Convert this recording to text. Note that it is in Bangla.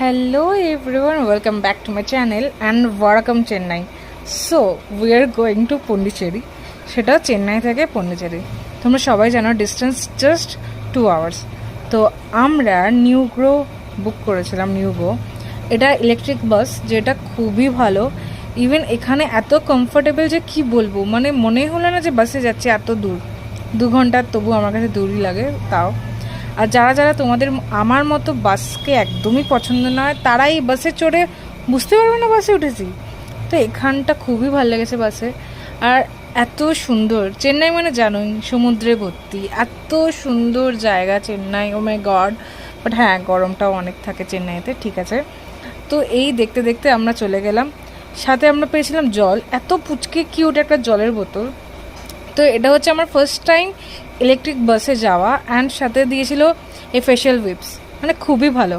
Hello everyone, welcome back to my channel and welcome Chennai. So we are going to Pondicherry. সেটা চেন্নাই থেকে পন্ডিচেরি। তোমরা সবাই জানো ডিস্টেন্স জাস্ট 2 আওয়ার্স। তো আমরা নিউগ্রো বুক করেছিলাম। নিউগো এটা ইলেকট্রিক বাস, যেটা খুবই ভালো। ইভেন এখানে এত কমফোর্টেবল যে কি বলবো, মানে মনেই হলো না যে বাসে যাচ্ছে এত দূর। 2 ঘন্টার তবু আমার কাছে দূরই লাগে তাও। আর যারা যারা তোমাদের আমার মতো বাসকে একদমই পছন্দ নয়, তারা এই বাসে চড়ে বুঝতে পারবে না বাসে উঠেছি। তো এখানটা খুবই ভালো লেগেছে বাসে। আর এত সুন্দর, চেন্নাই মানে জানোই সমুদ্রে ভর্তি, এত সুন্দর জায়গা চেন্নাই, ও মাই গড। বাট হ্যাঁ, গরমটাও অনেক থাকে চেন্নাইতে, ঠিক আছে। তো এই দেখতে দেখতে আমরা চলে গেলাম। সাথে আমরা পেয়েছিলাম জল, এত পুচকে কিউট একটা জলের বোতল। তো এটা হচ্ছে আমার ফার্স্ট টাইম ইলেকট্রিক বাসে যাওয়া, অ্যান্ড সাথে দিয়েছিল এই ফেশিয়াল উইপস, মানে খুবই ভালো।